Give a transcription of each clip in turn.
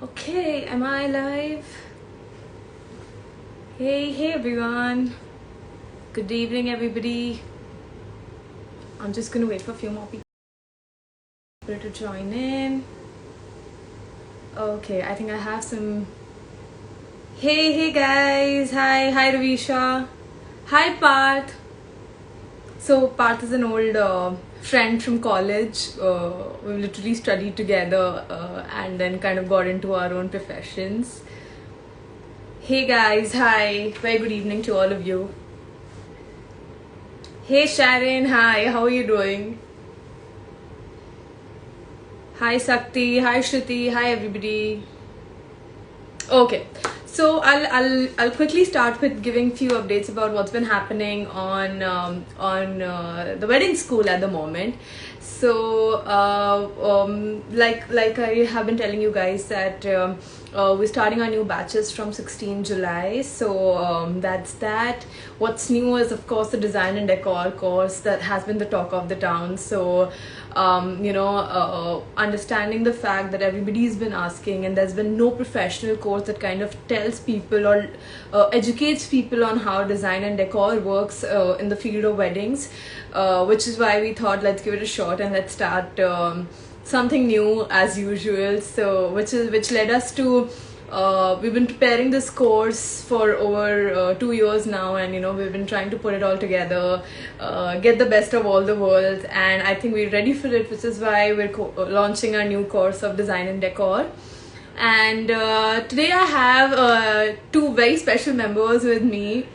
Okay, am I live? Hey everyone. Good evening, everybody. I'm just gonna wait for a few more people to join in. Okay, I think I have some. Hey guys. Hi Ravisha. Hi Parth. So Parth is an old friend from college. We literally studied together and then kind of got into our own professions. Hey guys, hi. Very good evening to all of you. Hey Sharon, hi. How are you doing? Hi Sakti, hi Shruti, hi everybody. Okay, so I'll quickly start with giving few updates about what's been happening on the wedding school at the moment. So like I have been telling you guys that we're starting our new batches from 16 July. So that's that. What's new is of course the design and decor course that has been the talk of the town. So understanding the fact that everybody's been asking and there's been no professional course that kind of tells people or educates people on how design and decor works in the field of weddings, which is why we thought let's give it a shot and let's start something new as usual. So which led us to we've been preparing this course for over 2 years now, and we've been trying to put it all together, get the best of all the worlds, and I think we're ready for it, which is why we're launching our new course of design and decor. And today I have two very special members with me.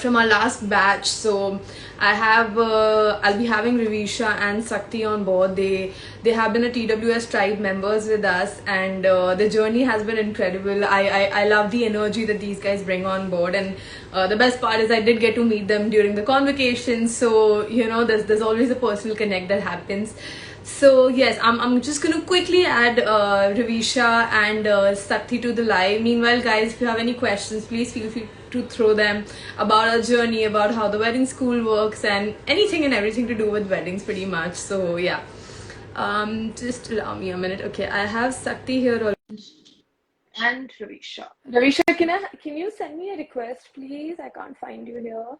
From our last batch. So I'll be having Ravisha and Sakti on board. They have been a TWS tribe members with us, and the journey has been incredible. I love the energy that these guys bring on board, and the best part is I did get to meet them during the convocation. So there's always a personal connect that happens. So yes, I'm just gonna quickly add Ravisha and Sakti to the live. Meanwhile, guys, if you have any questions, please feel free to throw them about our journey, about how the wedding school works, and anything and everything to do with weddings, pretty much. So yeah, just allow me a minute. Okay, I have Sakti here already and Ravisha. Ravisha, can you send me a request, please? I can't find you here.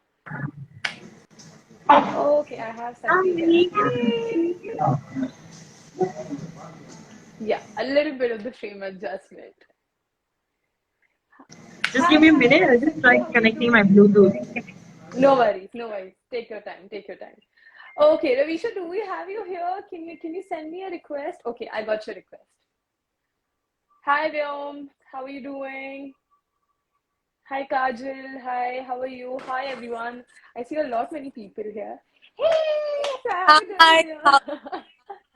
Okay, I have Sakti here. Hey. Yeah, a little bit of the frame adjustment. Just give me a minute. Hi, I'll just Sakti, try how are you connecting my doing? Bluetooth. No worries, no worries. Take your time, take your time. Okay, Ravisha, do we have you here? Can you send me a request? Okay, I got your request. Hi, Vyom, how are you doing? Hi, Kajal. Hi, how are you? Hi, everyone. I see a lot many people here. Hey, so happy to have Hi, you.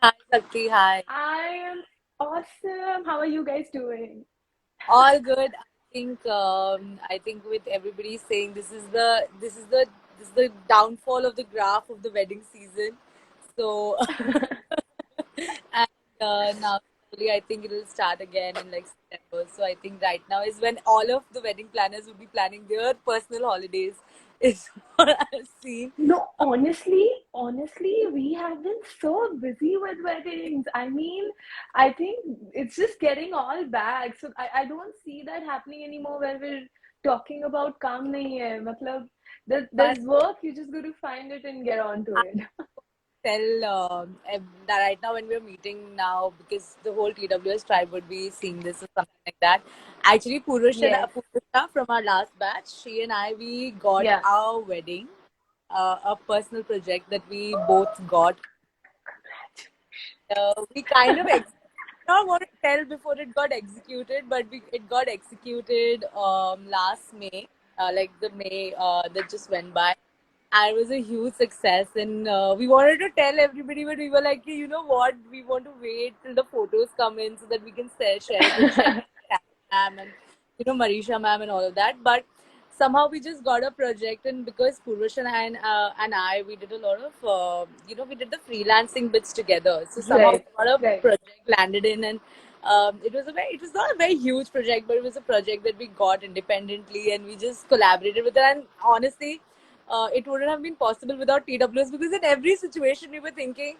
hi, Sakti, hi. I am awesome. How are you guys doing? All good. I think with everybody saying this is the downfall of the graph of the wedding season. So and now slowly I think it'll start again in like September. So I think right now is when all of the wedding planners will be planning their personal holidays. Is what I've seen. Honestly, we have been so busy with weddings. I mean, I think it's just getting all back. So I don't see that happening anymore where we're talking about काम नहीं है. मतलब, But there's work, you just got to find it and get on to it. tell that right now when we're meeting now because the whole TWS tribe would be seeing this or something like that. Actually, Yes. Purusha from our last batch, she and I, we got Yeah. our wedding, a personal project that we both got. We kind of not want to tell before it got executed, but it got executed last May, like the May that just went by. And it was a huge success. And we wanted to tell everybody, but we were like, "Hey, you know what? We want to wait till the photos come in so that we can share it with Shelly ma'am and Marisha ma'am and all of that. But somehow we just got a project, and because Purvashan and I, we did a lot of we did the freelancing bits together. So somehow Right. we got a Right. project landed in, and it was not a very huge project, but it was a project that we got independently, and we just collaborated with it. And honestly, it wouldn't have been possible without TWS because in every situation we were thinking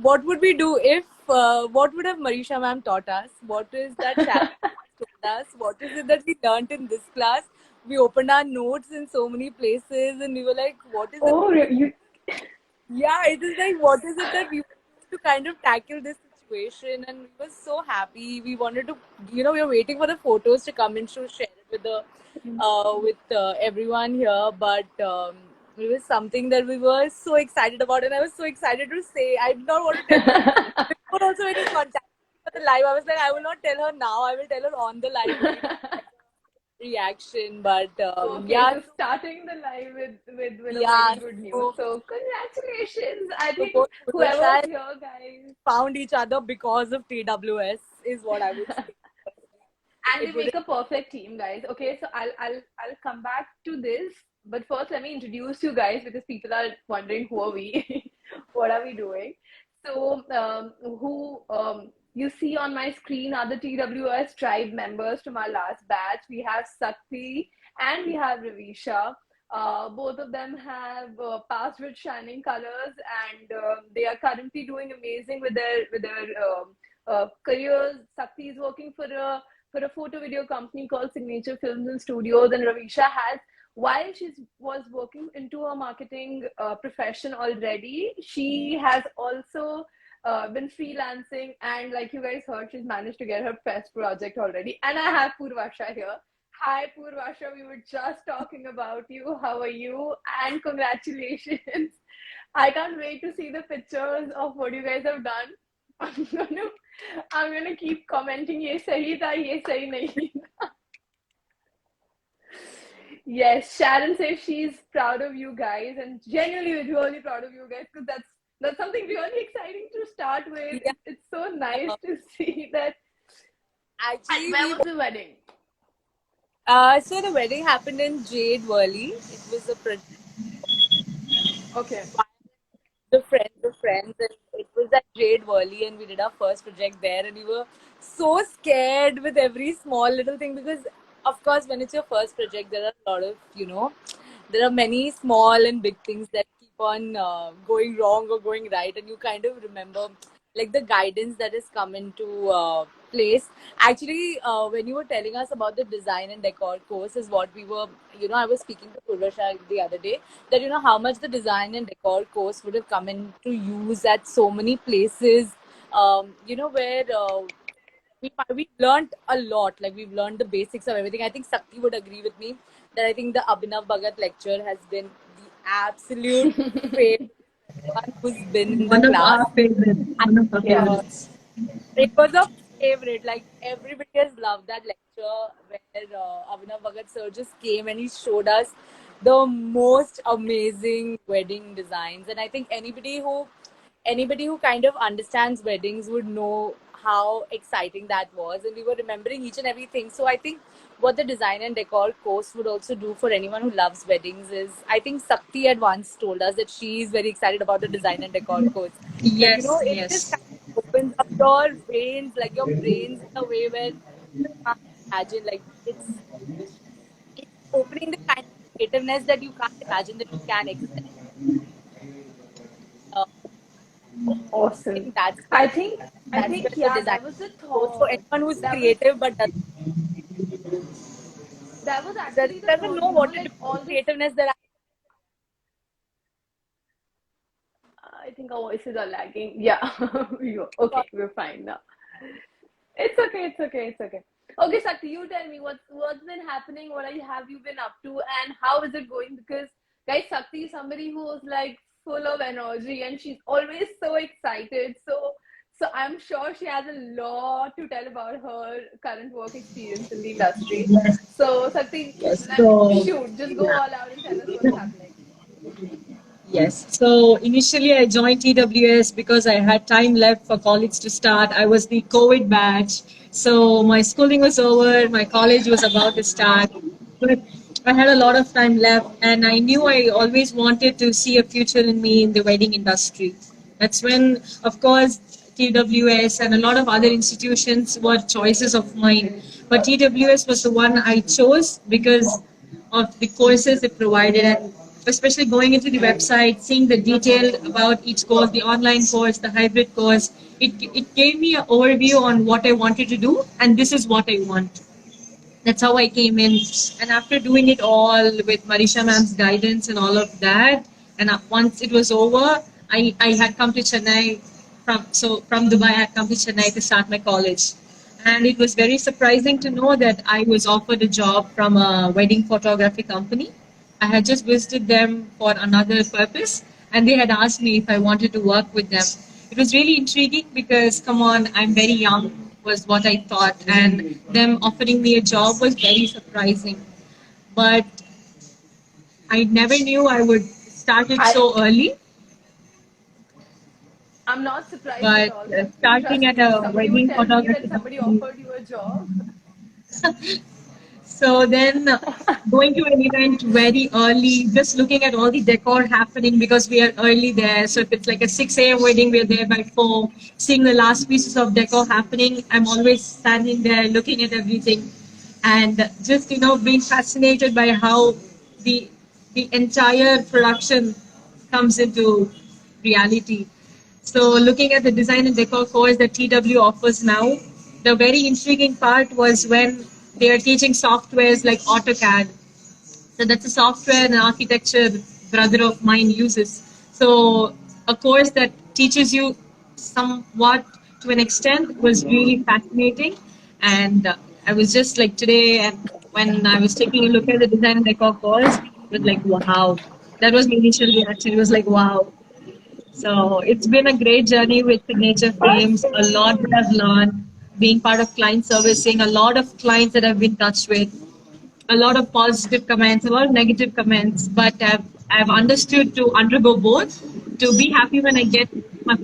what would we do if what would have Marisha ma'am taught us? What is that Sharon told us? What is it that we learned in this class? We opened our notes in so many places and we were like, what is it? Oh, you. Yeah, it is like, what is it that we want to kind of tackle this situation? And we were so happy. We wanted to, we were waiting for the photos to come in to share it with everyone here. But it was something that we were so excited about, and I was so excited to say. I did not want to tell her before. Also, when you contacted me for the live, I was like, I will not tell her now. I will tell her on the live only to get a reaction. But Okay, yeah, so starting the live with a yeah. very good news. So, So congratulations. I so think both whoever's Purvasha here, guys, found each other because of TWS is what I would say. and we It would make a perfect team, guys. Okay, so I'll come back to this, but first let me introduce you guys because people are wondering who are we, what are we doing. So who you see on my screen are the TWS tribe members from our last batch. We have Sakti and we have Ravisha. Both of them have passed with shining colors, and they are currently doing amazing with their careers. Sakti is working for a photo video company called Signature Films and Studios, and Ravisha has, while she was working into her marketing profession already, she has also been freelancing, and like you guys heard, she's managed to get her first project already. And I have Purvasha here. Hi Purvasha, we were just talking about you. How are you? And congratulations. I can't wait to see the pictures of what you guys have done. I'm gonna I'm gonna keep commenting ये सही था ये सही नहीं था. Yes, Sharon says she's proud of you guys and genuinely really proud of you guys because that's something really exciting to start with. yeah. It's so nice to see that. And Actually, where was the wedding? so the wedding happened in Jade Worley. It was a project Okay. the friends, and it was at Jade Worley, and we did our first project there, and we were so scared with every small little thing because, of course, when it's your first project, there are a lot of there are many small and big things that keep on going wrong or going right, and you kind of remember like the guidance that has come into place. Actually, when you were telling us about the design and decor course, is what we were, I was speaking to Purvasha the other day that how much the design and decor course would have come into use at so many places, where we've learned a lot. Like we've learned the basics of everything. I think Sakti would agree with me that I think the Abhinav Bhagat lecture has been the absolute favorite one who's been in the One of class. our favorites. And, One of our Yeah. uh, favorites. it was a favorite. Like everybody has loved that lecture where Abhinav Bhagat sir just came and he showed us the most amazing wedding designs. And I think anybody who kind of understands weddings would know how exciting that was. And we were remembering each and everything. So I think what the design and decor course would also do for anyone who loves weddings is, I think Sakti had once told us that she is very excited about the design and decor course. That Yes, it just yes. kind of opens up your brains, like your brains in a way where you can't imagine. Like it's opening the kind of creativeness that you can't imagine that you can express. Uh, I Awesome. think I think I that's where think the yeah, design that was the goes for thought. anyone who's That was creative but that was actually the doesn't thought, know what to do like with all the this. creativeness that I think our voices are lagging. Yeah, I okay, we're fine now. It's okay. It's okay. It's okay. Okay, Sakti, you tell me what's been happening. Have you been up to, and how is it going? Because guys, Sakti is somebody who is like full of energy, and she's always so excited. So I'm sure she has a lot to tell about her current work experience in the industry. So Sakti, Yes. shoot, just go all out and tell us what's happening. Yes. So initially, I joined TWS because I had time left for college to start. I was the COVID batch. So my schooling was over, my college was about to start. But I had a lot of time left, and I knew I always wanted to see a future in me in the wedding industry. That's when, of course, TWS and a lot of other institutions were choices of mine. But TWS was the one I chose because of the courses it provided. especially going into the website, seeing the detail about each course, the online course, the hybrid course. It gave me an overview on what I wanted to do, and this is what I want. That's how I came in. And after doing it all with Marisha ma'am's guidance and all of that, and once it was over, I had come to Chennai from Dubai. I had come to Chennai to start my college, and it was very surprising to know that I was offered a job from a wedding photography company. I had just visited them for another purpose, and they had asked me if I wanted to work with them. It was really intriguing because, come on, I'm very young, was what I thought, and them offering me a job was very surprising. But I never knew I would start it I so early. I'm not surprised at But all, Sakti. starting Trust at me. If a somebody would wedding tell me photography that somebody company. offered you a job, So then going to an event very early, just looking at all the decor happening because we are early there. So if it's like a 6 a.m. wedding, we're there by 4, seeing the last pieces of decor happening. I'm always standing there looking at everything and just, being fascinated by how the the entire production comes into reality. So looking at the design and decor course that TW offers now, the very intriguing part was when they are teaching softwares like AutoCAD. So that's a software and architecture brother of mine uses. So a course that teaches you somewhat to an extent was really fascinating. And I was just like today, and when I was taking a look at the design and decor course, it was like, wow. That was my initial reaction. It was like, wow. So it's been a great journey with signature frames. A lot that I've learned, being part of client servicing, a lot of clients that I've been in touch with, a lot of positive comments, a lot of negative comments, but I've understood to undergo both, to be happy when I get my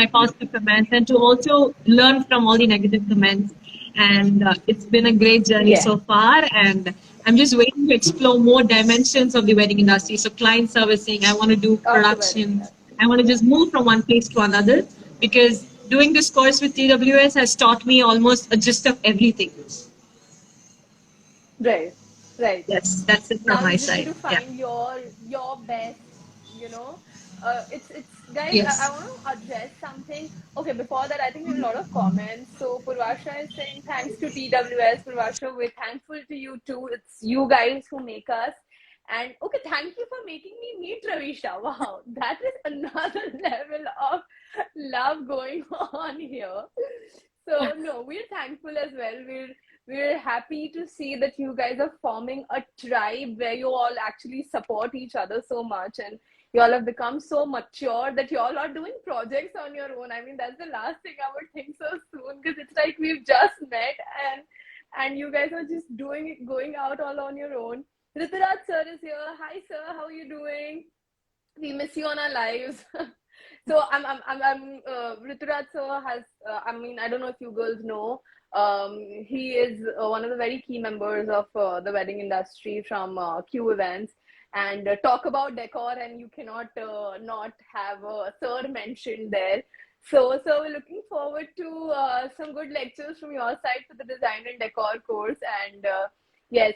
positive comments, and to also learn from all the negative comments. And it's been a great journey yeah, so far, and I'm just waiting to explore more dimensions of the wedding industry. So client servicing, I want to do of the wedding production, industry. I want to just move from one place to another because doing this course with TWS has taught me almost a gist of everything. Right, right. Yes, that's it from Now my you just need side. to Yeah. find your best, you know. It's guys, I Yes. want to address something. Okay, before that, I think we have a lot of comments. So Purvasha is saying thanks to TWS. Purvasha, we're thankful to you too. It's you guys who make us. And okay, thank you for making me meet Ravisha. Wow, that is another level of love going on here. So no, we're thankful as well. We're happy to see that you guys are forming a tribe where you all actually support each other so much, and you all have become so mature that you all are doing projects on your own. I mean, that's the last thing I would think so soon, because it's like we've just met, and you guys are just doing it, going out all on your own. Rituraj sir is here. Hi sir, how are you doing? We miss you on our lives. So Rituraj sir has, I mean, I don't know if you girls know, he is one of the very key members of the wedding industry from Q events. And talk about decor, and you cannot not have sir mentioned there. So we're looking forward to some good lectures from your side for the design and decor course. And yes,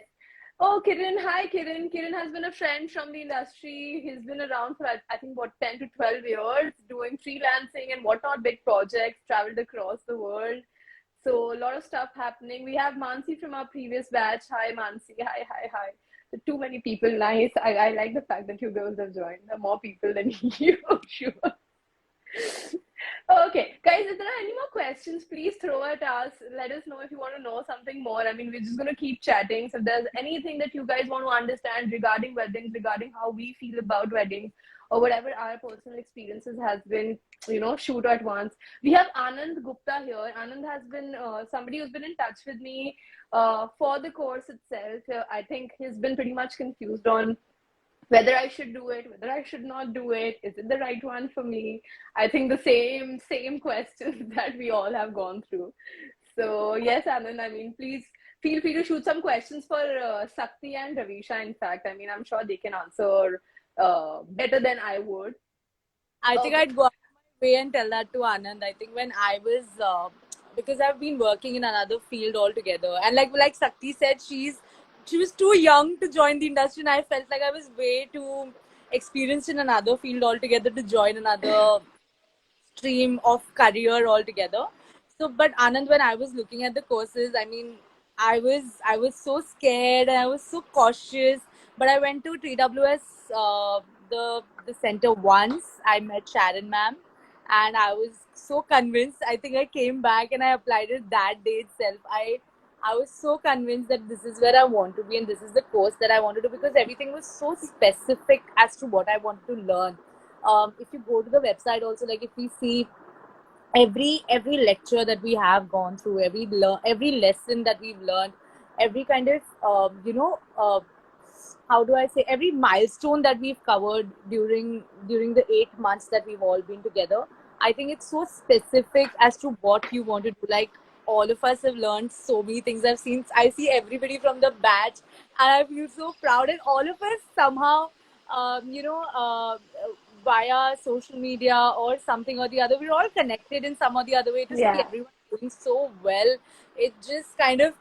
oh, Kiran. Hi, Kiran. Kiran has been a friend from the industry. He's been around for, I think, what, 10 to 12 years, doing freelancing and whatnot, big projects, traveled across the world. So, a lot of stuff happening. We have Mansi from our previous batch. Hi, Mansi. Hi, hi, hi. Too many people. Nice. I like the fact that you girls have joined. There are more people than you, sure. Okay, guys, if there are any more questions, please throw at us. Let us know if you want to know something more. I mean, we're just going to keep chatting. So if there's anything that you guys want to understand regarding weddings, regarding how we feel about weddings, or whatever our personal experiences has been, shoot at once. We have Anand Gupta here. Anand has been somebody who's been in touch with me for the course itself. I think he's been pretty much confused on whether I should do it, whether I should not do it, is it the right one for me? I think the same questions that we all have gone through. So yes, Anand, I mean, please feel free to shoot some questions for Sakti and Ravisha. In fact, I mean, I'm sure they can answer better than I would. I think Okay. I'd go out of my way and tell that to Anand. I think when I was, because I've been working in another field altogether, and like Sakti said, she's she was too young to join the industry, and I felt like I was way too experienced in another field altogether to join another stream of career altogether. So, but Anand, when I was looking at the courses, I mean, I was so scared and I was so cautious. But I went to TWS, the center once. I met Sharon ma'am, and I was so convinced. I think I came back and I applied it that day itself. I was so convinced that this is where I want to be and this is the course that I want to do, because everything was so specific as to what I want to learn. If you go to the website also, like if we see every lecture that we have gone through, every lesson that we've learned, every kind of how do I say, every milestone that we've covered during the 8 months that we've all been together. I think it's so specific as to what you want to do. Like, all of us have learned so many things. I see everybody from the batch, and I feel so proud. And all of us somehow, um, you know, uh, via social media or something or the other, we're all connected in some or the other way. To see Yeah. everyone doing so well, it just kind of,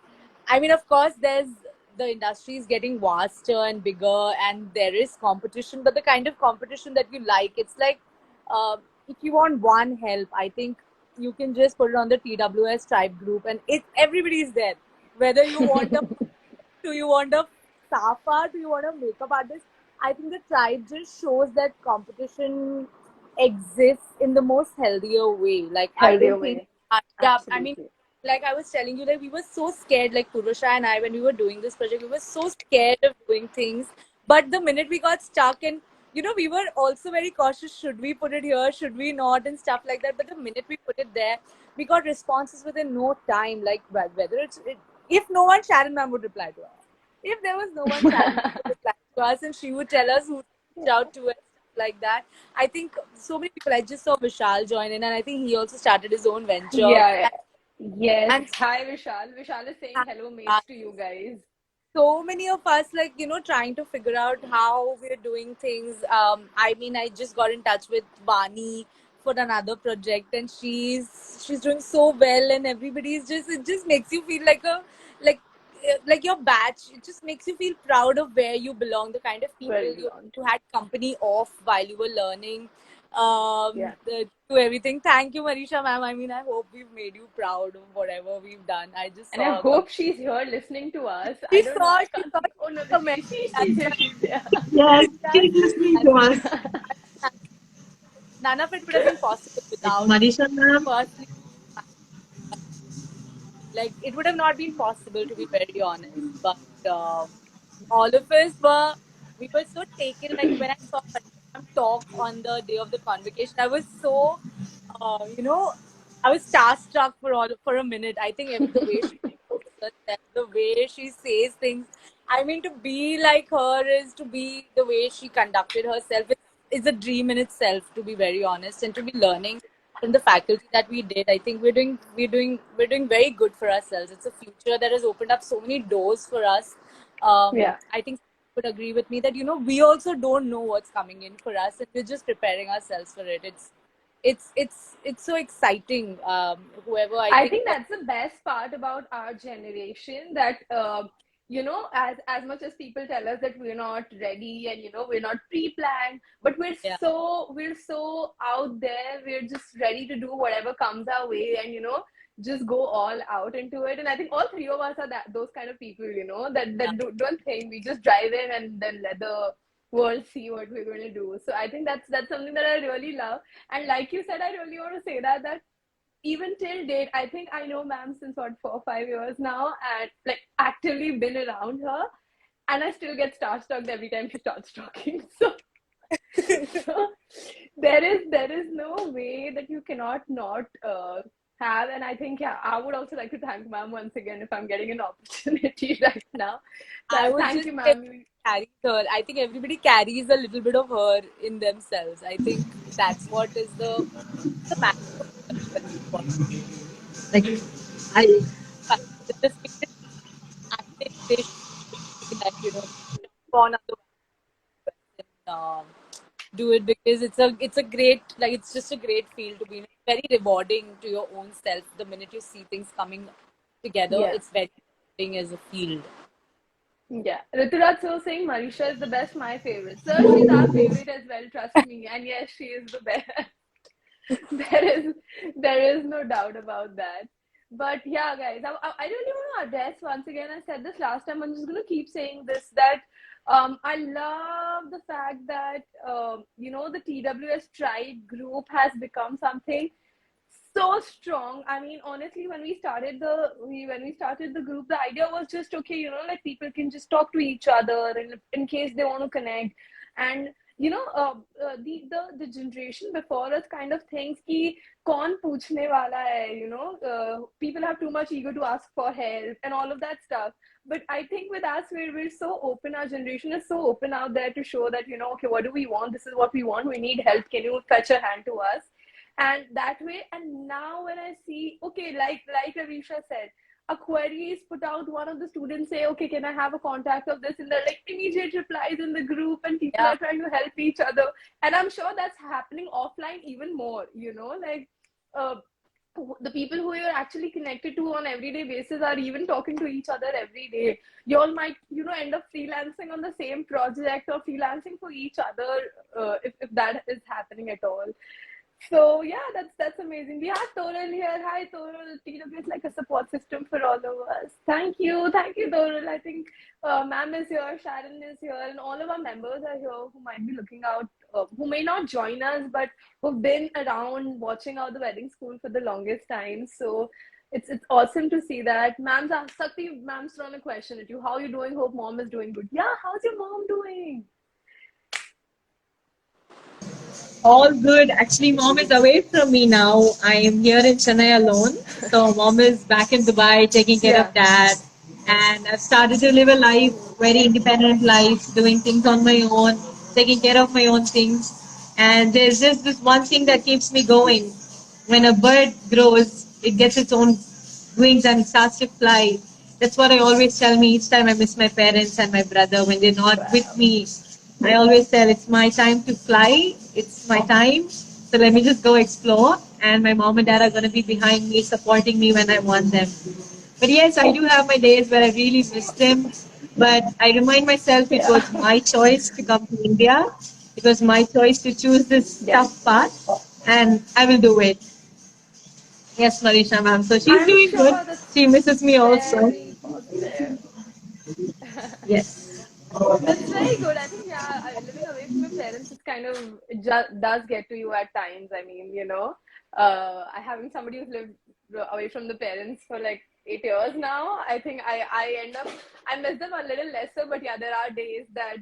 I mean, of course, the industry is getting vaster and bigger, and there is competition, but the kind of competition that you like, it's like, if you want one help, I think you can just put it on the TWS tribe group, and everybody is there. Whether you want a do you want a Safa? Do you want a makeup artist? I think the tribe just shows that competition exists in the most healthier way. Like, I Healthier don't think, way. yeah, I mean, Absolutely. like I was telling you, like we were so scared, like Purusha and I, when we were doing this project, we were so scared of doing things. But the minute we got stuck, and we were also very cautious. Should we put it here? Should we not? And stuff like that. But the minute we put it there, we got responses within no time. Like, whether if no one, Sharon ma'am would reply to us. If there was no one, Sharon would reply to us, and she would tell us who to reach out to and stuff like that. I think so many people. I just saw Vishal join in, and I think he also started his own venture. Yeah. Yes. And Hi, Vishal. Vishal is saying hello, mates, to you guys. so many of us, like, trying to figure out how we're doing things. I mean, I just got in touch with Vani for another project, and she's doing so well, and everybody's just, it just makes you feel like like like your batch. It just makes you feel proud of where you belong, the kind of Where people you you belonged. you had company of while you were learning. Yeah. To everything. Thank you, Marisha ma'am. I mean, I hope we've made you proud of whatever we've done. I just And I saw a hope comment. she's here listening to us. I She don't know. saw, I she can't saw see. Oh no, the comment. she's That's here. why. She's here. Yes, That's keep listening to that's us. none of it would have been possible Like without Manisha ma'am. firstly, like, it would have not been possible, to be very honest. But all of us we were so taken. Like, when I saw Manisha talk on the day of the convocation, I was so uh, you know I was starstruck for a minute. I think the way she introduces herself, the way she says things, I mean, to be like her is to be the way she conducted herself. It's a dream in itself, to be very honest, and to be learning from the faculty that we did. I think we're doing very good for ourselves. It's a future that has opened up so many doors for us. Yeah. I think would agree with me that we also don't know what's coming in for us, and we're just preparing ourselves for it. It's so exciting. Whoever, I I think, think that's the best part about our generation, that as much as people tell us that we're not ready and we're not pre-planned, but we're yeah, so we're so out there. We're just ready to do whatever comes our way, and just go all out into it. And I think all three of us are those kind of people, yeah, don't think. We just drive in and then let the world see what we're going to do. So I think that's something that I really love. And like you said, I really want to say that even till date, I think I know ma'am since what, 4 or 5 years now, and like actively been around her, and I still get starstruck every time she starts talking. So there is no way that you cannot not have. And I think, yeah, I would also like to thank ma'am once again if I'm getting an opportunity right now. I would Thank just you, say ma'am. carries her. I think everybody carries a little bit of her in themselves. I think that's what is the magic of it. Like I The spirit, I think they should be like, born otherwise, and do it, because it's a great, like, it's just a great field to be in. It's very rewarding to your own self the minute you see things coming together. Yeah. It's very rewarding as a field. Yeah, Rituraj so saying Marisha is the best, my favorite. Sir, she's our favorite as well, trust me. And yes, she is the best. there is there is no doubt about that. But yeah, guys, I really want to address once again. I said this last time. I'm just gonna keep saying this that I love the fact that the TWS tribe group has become something so strong. I mean, honestly, when we started the group, the idea was just okay, like people can just talk to each other, and in case they want to connect. And the generation before us kind of thinks ki kaun पूछने वाला hai, people have too much ego to ask for help and all of that stuff. But I think with us, we're so open. Our generation is so open out there to show that, okay, what do we want? This is what we want. We need help. Can you fetch a hand to us? And that way. And now when I see, okay, like Ravisha said, a query is put out, one of the students say, okay, can I have a contact of this? And they're like immediate replies in the group, and people Yeah. are trying to help each other. And I'm sure that's happening offline even more, like uh, the people who you're actually connected to on everyday basis are even talking to each other every day. You all might, end up freelancing on the same project or freelancing for each other, if that is happening at all. So yeah, that's amazing. We have Toril here. Hi Toril. TW is like a support system for all of us. Thank you, Toril. I think Ma'am is here, Sharon is here, and all of our members are here who might be looking out, who may not join us, but who've been around watching out the wedding school for the longest time. So it's awesome to see that. Sakti, ma'am's thrown a question at you. How are you doing? Hope mom is doing good. Yeah, how's your mom doing? All good. Actually, mom is away from me now. I am here in Chennai alone. So mom is back in Dubai taking care of Yeah. dad. And I've started to live a life, very independent life, doing things on my own, taking care of my own things. And there's just this one thing that keeps me going. When a bird grows, it gets its own wings and it starts to fly. That's what I always tell me each time I miss my parents and my brother when they're not with Wow. me. I always tell it's my time to fly. It's my time. So let me just go explore. And my mom and dad are going to be behind me, supporting me when I want them. But yes, I do have my days where I really miss them. But I remind myself it was Yeah. my choice to come to India. It was my choice to choose this Yeah. tough path. And I will do it. Yes, Marisha ma'am. So she's I'm doing good. sure that's She misses me also. very positive. Yes. That's very good. I think, yeah, living away from your parents is kind of, it does get to you at times. I mean, having somebody who's lived away from the parents for like 8 years now, I think I end up, I miss them a little lesser, but yeah, there are days that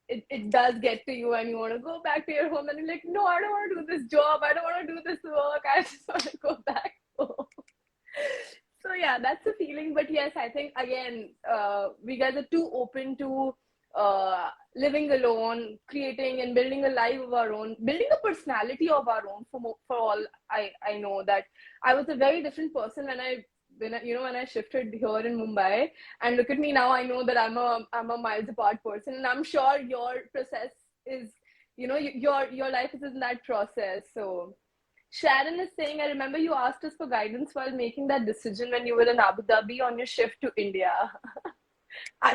it does get to you and you want to go back to your home and you're like, no, I don't want to do this job. I don't want to do this work. I just want to go back home. So yeah, that's a feeling. But yes, I think again, we guys are too open to living alone, creating and building a life of our own, building a personality of our own. For all I know that I was a very different person when I shifted here in Mumbai, and look at me now. I know that I'm a miles apart person, and I'm sure your process is, your life is in that process. So Sharon is saying, I remember you asked us for guidance while making that decision when you were in Abu Dhabi on your shift to India.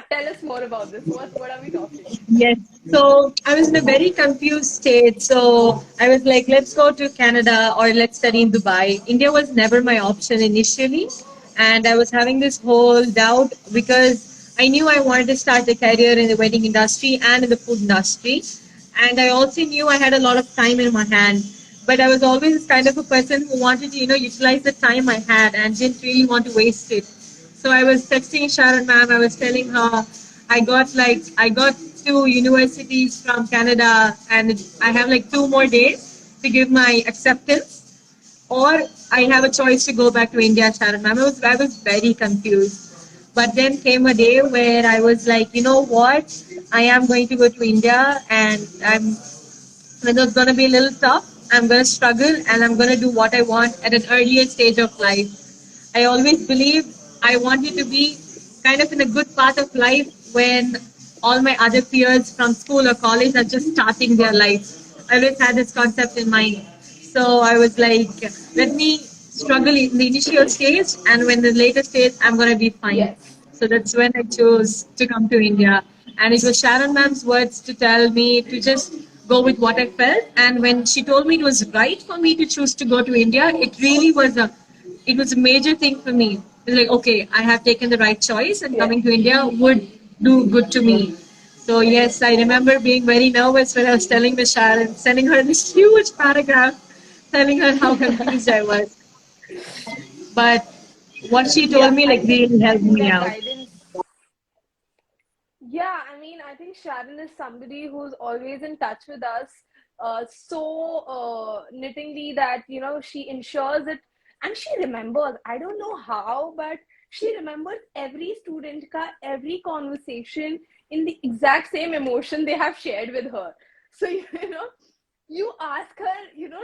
Tell us more about this. What are we talking? Yes. So I was in a very confused state. So I was like, let's go to Canada or let's study in Dubai. India was never my option initially. And I was having this whole doubt because I knew I wanted to start a career in the wedding industry and in the food industry. And I also knew I had a lot of time in my hand. But I was always kind of a person who wanted to, utilize the time I had and didn't really want to waste it. So I was texting Sharon ma'am. I was telling her I got two universities from Canada, and I have like 2 more days to give my acceptance, or I have a choice to go back to India. Sharon ma'am, I was very confused. But then came a day where I was like, you know what? I am going to go to India, and it's going to be a little tough. I'm going to struggle, and I'm going to do what I want at an earlier stage of life. I always believe I wanted to be kind of in a good part of life when all my other peers from school or college are just starting their life. I always had this concept in mind. So I was like, let me struggle in the initial stage, and when the later stage, I'm going to be fine. Yes. So that's when I chose to come to India. And it was Sharon ma'am's words to tell me to just go with what I felt. And when she told me it was right for me to choose to go to India, it was a major thing for me. It was like, okay, I have taken the right choice and Yeah. coming to India would do good to me. So yes, I remember being very nervous when I was telling Miss Sharon, sending her this huge paragraph, telling her how confused I was. But what she Yeah, told me I like think really helped me that out. guidance. Yeah, I mean, I think Sharon is somebody who's always in touch with us, so knittingly that she ensures it, and she remembers. I don't know how, but she remembers every student ka every conversation in the exact same emotion they have shared with her. So you ask her,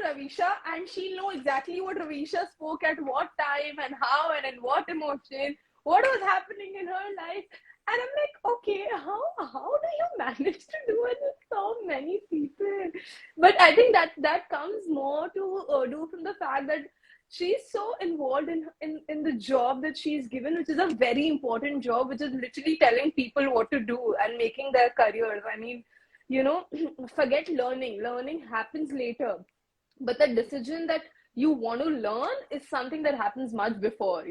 Ravisha, and she'll know exactly what Ravisha spoke at what time and how and in what emotion, what was happening in her life. And I'm like, okay, how do you manage to do it with so many people? But I think that comes more to do from the fact that she's so involved in the job that she's given, which is a very important job, which is literally telling people what to do and making their careers. I mean, forget learning. Learning happens later, but the decision that you want to learn is something that happens much before.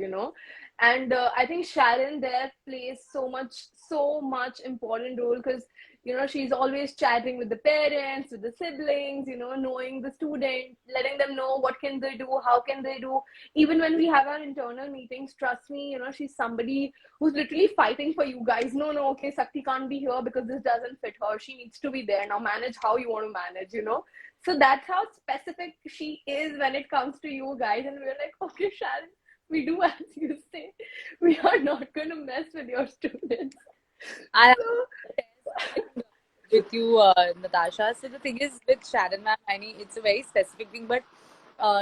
And I think Sharon there plays so much important role, because she's always chatting with the parents, with the siblings, knowing the student, letting them know what can they do, how can they do. Even when we have our internal meetings, trust me, she's somebody who's literally fighting for you guys. No, okay, Sakti can't be here because this doesn't fit her, she needs to be there. Now manage how you want to manage. So that's how specific she is when it comes to you guys. And we're like, okay, Sharon, we do as you say. We are not going to mess with your students. I So, with you, Natasha. So the thing is with Sharon ma'am, I mean, it's a very specific thing, but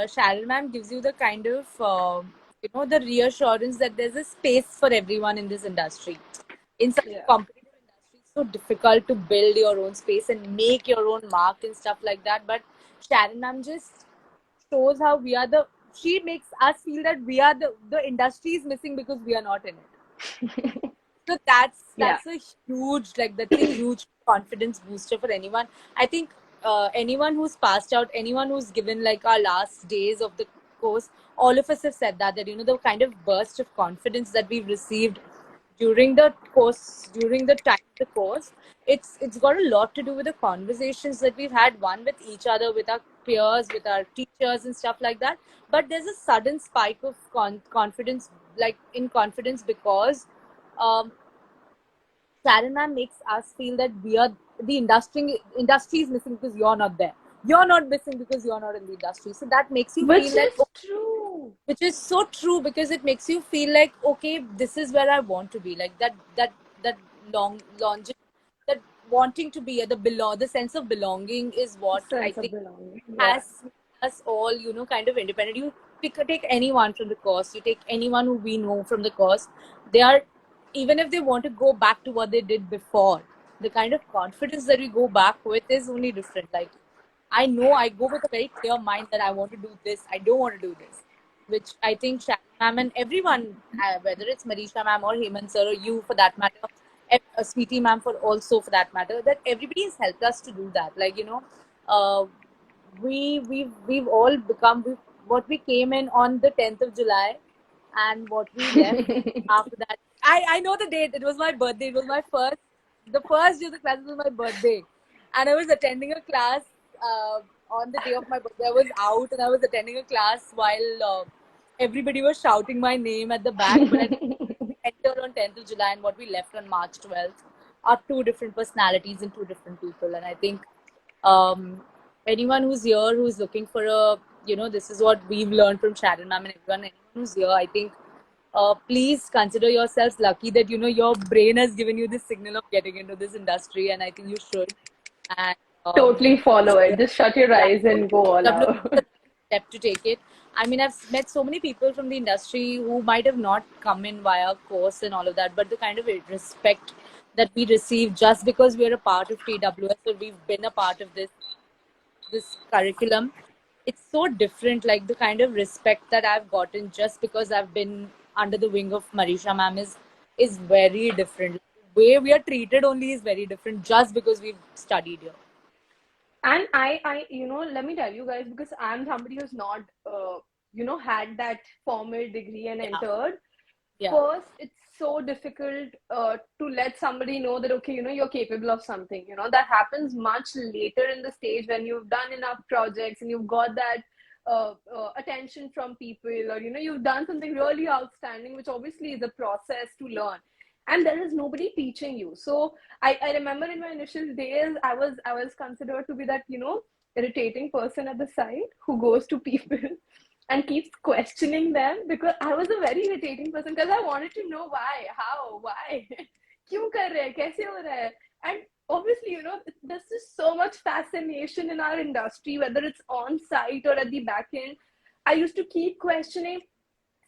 Sharon ma'am gives you the kind of, the reassurance that there's a space for everyone in this industry. In such yeah. a competitive industry, it's so difficult to build your own space and make your own mark and stuff like that. But Sharon ma'am just shows how we are she makes us feel that we are the industry is missing because we are not in it. So Yeah. that's a huge confidence booster for anyone. I think anyone who's passed out, anyone who's given like our last days of the course, all of us have said that the kind of burst of confidence that we've received during the time of the course, it's got a lot to do with the conversations that we've had, one with each other, with our peers, with our teachers and stuff like that. But there's a sudden spike of confidence, like in confidence, because um, Sharon ma'am makes us feel that we are the industry is missing because you're not there. You're not missing because you're not in the industry. So that makes you Which feel that, is true. which is so true, because it makes you feel like, okay, this is where I want to be. Like that long that wanting to be at the sense of belonging is what I Sense of think belonging. Yeah. has made us all, kind of independent. You take anyone from the course, you take anyone who we know from the course, they are, even if they want to go back to what they did before, the kind of confidence that we go back with is only different. Like, I know I go with a very clear mind that I want to do this, I don't want to do this, which I think Sharon ma'am and everyone, whether it's Marisha ma'am or Hemant sir or you for that matter, Sweetie ma'am for also for that matter, that everybody has helped us to do that. Like, uh, we've all become what we came in on the 10th of July, and what we left after that. I know the date. It was my birthday. It was the first day of the class was my birthday, and I was attending a class uh, on the day of my birthday. I was out and I was attending a class while everybody was shouting my name at the back. But we entered on 10th of July, and what we left on March 12th are two different personalities and two different people. And I think um, anyone who's here who's looking for this is what we've learned from Sharon ma'am, and anyone who's here, I think please consider yourselves lucky that your brain has given you this signal of getting into this industry, and I think you should. And Totally follow it. Just shut your yeah, eyes and go all TWS out. is the step to take it. I mean, I've met so many people from the industry who might have not come in via course and all of that, but the kind of respect that we receive just because we're a part of TWS or we've been a part of this curriculum, it's so different. Like, the kind of respect that I've gotten just because I've been under the wing of Marisha ma'am is is very different. The way we are treated only is very different just because we've studied here. And let me tell you guys, because I'm somebody who's not, had that formal degree and Yeah. entered. Yeah. First, it's so difficult to let somebody know that, okay, you're capable of something. That happens much later in the stage when you've done enough projects and you've got that attention from people, or, you've done something really outstanding, which obviously is a process to learn. And there is nobody teaching you. So I remember in my initial days, I was considered to be that, irritating person at the side who goes to people and keeps questioning them, because I was a very irritating person, because I wanted to know why, how, why, क्यों कर रहे हैं, कैसे हो रहा है? And obviously, there's just so much fascination in our industry, whether it's on site or at the back end. I used to keep questioning.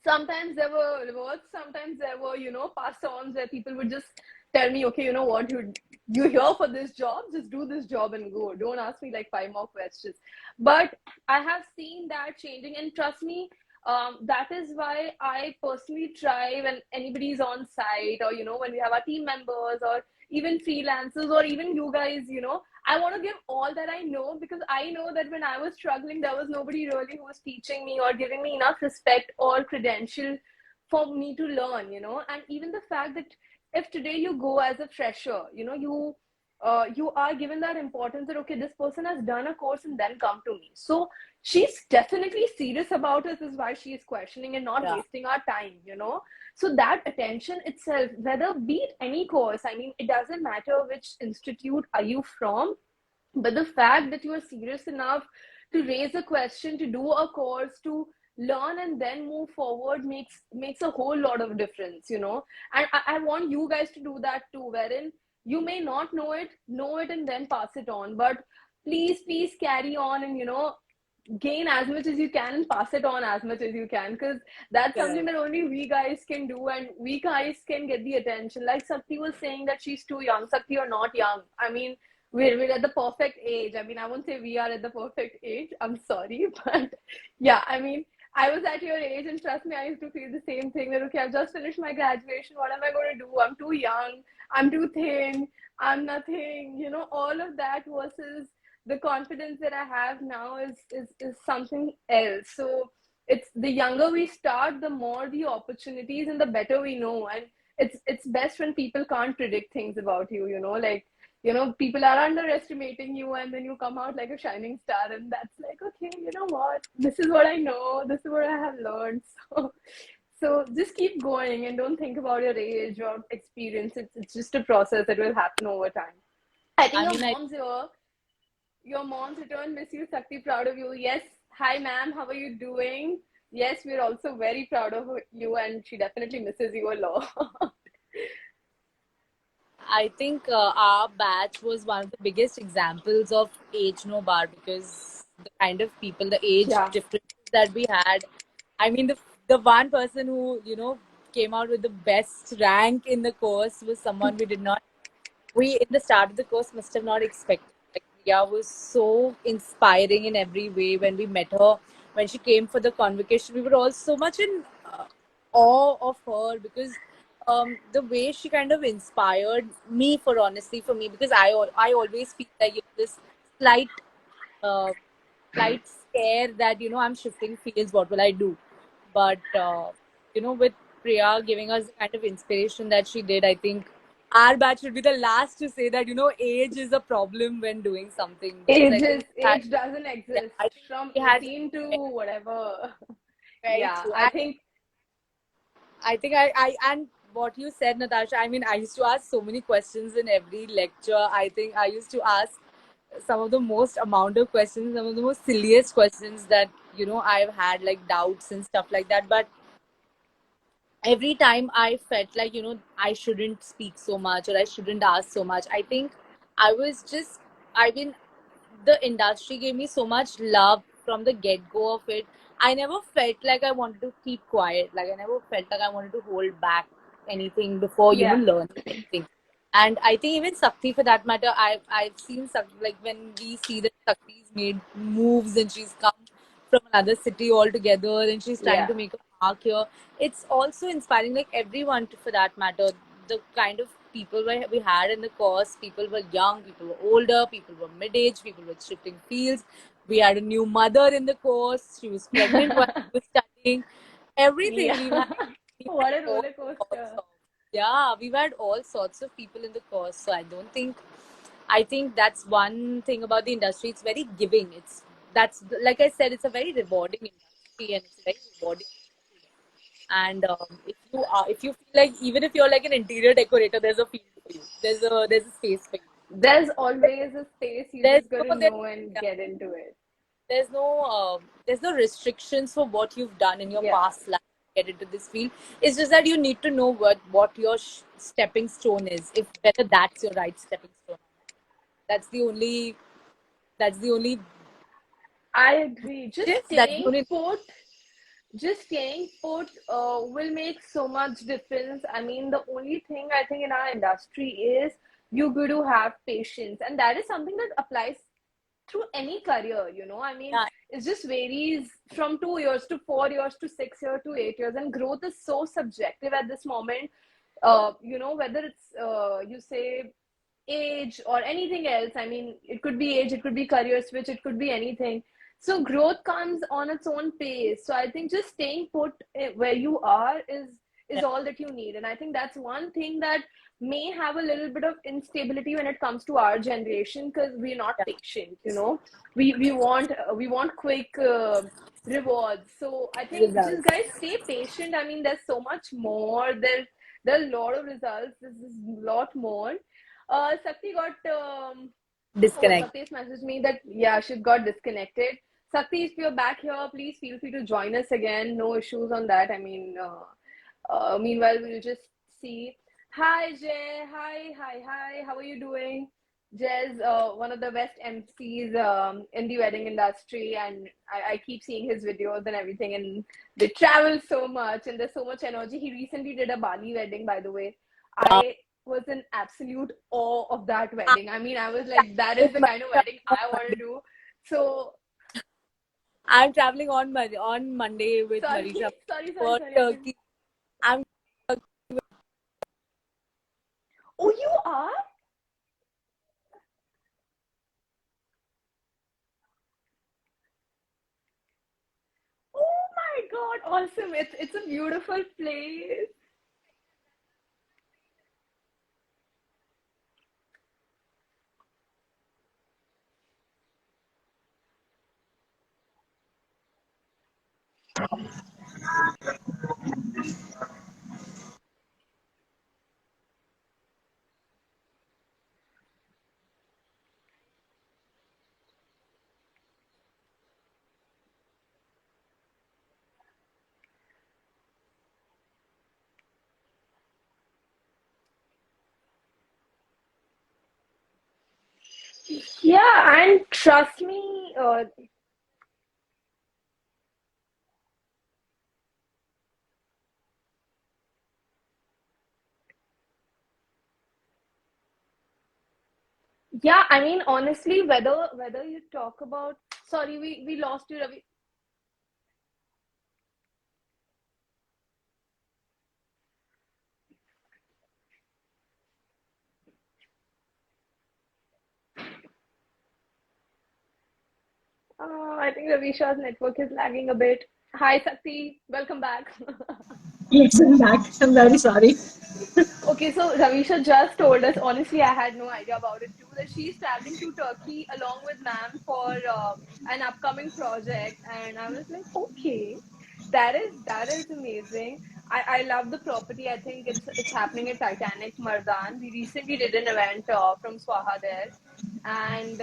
Sometimes there were rewards, sometimes there were, pass-ons where people would just tell me, okay, you know what, you're here for this job, just do this job and go. Don't ask me like five more questions. But I have seen that changing, and trust me, that is why I personally try, when anybody's on site, or when we have our team members, or even freelancers, or even you guys, I want to give all that I know, because I know that when I was struggling, there was nobody really who was teaching me or giving me enough respect or credential for me to learn, And even the fact that if today you go as a fresher, you are given that importance that, okay, this person has done a course and then come to me. So she's definitely serious about it. This is why she is questioning and not Yeah. wasting our time. So that attention itself, whether be it any course, I mean, it doesn't matter which institute are you from, but the fact that you are serious enough to raise a question, to do a course, to learn and then move forward makes a whole lot of difference. And I want you guys to do that too, wherein you may not know it and then pass it on, but please carry on, and gain as much as you can and pass it on as much as you can, because that's something Correct. that only we guys can do, and we guys can get the attention. Like Sakti was saying that she's too young. Sakti, you're not young. I mean, we're at the perfect age. I mean, I won't say we are at the perfect age, I'm sorry, but yeah, I mean, I was at your age, and trust me, I used to feel the same thing, that okay, I've just finished my graduation, what am I going to do? I'm too young, I'm too thin, I'm nothing, all of that, versus the confidence that I have now is something else. So it's the younger we start, the more the opportunities and the better we know. And it's best when people can't predict things about you, like, people are underestimating you, and then you come out like a shining star, and that's like, okay, you know what? This is what I know, this is what I have learned. So just keep going and don't think about your age or experience. It's just a process that will happen over time. I think I mean, your mom's return, miss you, Sakti, proud of you. Yes. Hi, ma'am. How are you doing? Yes, we're also very proud of you, and she definitely misses you a lot. I think our batch was one of the biggest examples of age no bar, because the kind of people, the age Yeah. differences that we had. I mean, the one person who came out with the best rank in the course was someone we in the start of the course must have not expected. Like, Priya was so inspiring in every way. When we met her, when she came for the convocation, we were all so much in awe of her, because the way she kind of inspired me, for me, because I always feel like this slight uh, slight scare that I'm shifting fields, what will I do? But with Priya giving us the kind of inspiration that she did, I think our batch should be the last to say that age is a problem when doing something, because I think Age doesn't yeah, exist I think from we had 18 to whatever. very Yeah, true. I think, I think and what you said, Natasha, I mean, I used to ask so many questions in every lecture. I think I used to ask some of the most amount of questions, some of the most silliest questions that, I've had, like doubts and stuff like that. But every time I felt like, I shouldn't speak so much, or I shouldn't ask so much. I think I was just, I mean, the industry gave me so much love from the get go of it. I never felt like I wanted to keep quiet. Like, I never felt like I wanted to hold back anything before, yeah. learning anything. And I think even Sakti, for that matter, I've seen Sakti, like when we see that Sakti's made moves and she's come from another city altogether and she's trying Yeah. to make a mark here. It's also inspiring, like everyone for that matter. The kind of people we had in the course, people were young, people were older, people were mid-age, people were shifting fields. We had a new mother in the course. She was pregnant while she was studying. Everything. Yeah. We've had What a all roller sorts coaster. of, yeah, we've had all sorts of people in the course. So I think that's one thing about the industry. It's very giving. That's like I said, it's a very rewarding industry, and it's a very rewarding field. And if you feel like, even if you're like an interior decorator, there's a field for you. There's a space for you. There's always a space, you There's just got to no there's know and yeah, get into it. there's no there's no restrictions for what you've done in your Yeah. past life to get into this field. It's just that you need to know what your stepping stone is, if whether that's your right stepping stone. That's the only that's the only I agree. shift. That's the only Just staying put will make so much difference. I mean, the only thing I think in our industry is you got to have patience, and that is something that applies through any career. I mean, yeah. it just varies from 2 years to 4 years to 6 years to 8 years, and growth is so subjective at this moment. Whether it's you say age or anything else. I mean, it could be age, it could be career switch, it could be anything. So growth comes on its own pace. So I think just staying put where you are is Yeah. all that you need. And I think that's one thing that may have a little bit of instability when it comes to our generation, because we're not Yeah. patient. We want quick rewards. So I think just Results. guys stay patient. I mean, there's so much more. There are a lot of results. This is a lot more. Sakti got Disconnect. Sakti has messaged me that yeah, she got disconnected. Sakti, if you're back here, please feel free to join us again. No issues on that. I mean, meanwhile, we'll just see. Hi, Jay. Hi. How are you doing? Jay's one of the best MCs in the wedding industry, and I keep seeing his videos and everything, and they travel so much, and there's so much energy. He recently did a Bali wedding, by the way. Wow. I was in absolute awe of that I'm wedding. I mean, I was like, that is with the my kind of wedding I want to do. So I'm traveling on Monday with sorry, Marisha sorry, for sorry. I didn't. Turkey. I'm Oh, you are? Oh my God, awesome! It's a beautiful place. Yeah, and trust me, yeah. I mean, honestly, whether you talk about, sorry, we lost you, Ravi. I think Ravisha's network is lagging a bit. Hi, Sakti, welcome back. Yes, I'm back. I'm very sorry. Okay, so Ravisha just told us, honestly, I had no idea about it too, that she's traveling to Turkey along with ma'am for an upcoming project. And I was like, okay, that is amazing. I love the property. I think it's happening at Titanic Mardan. We recently did an event from Swaha there, and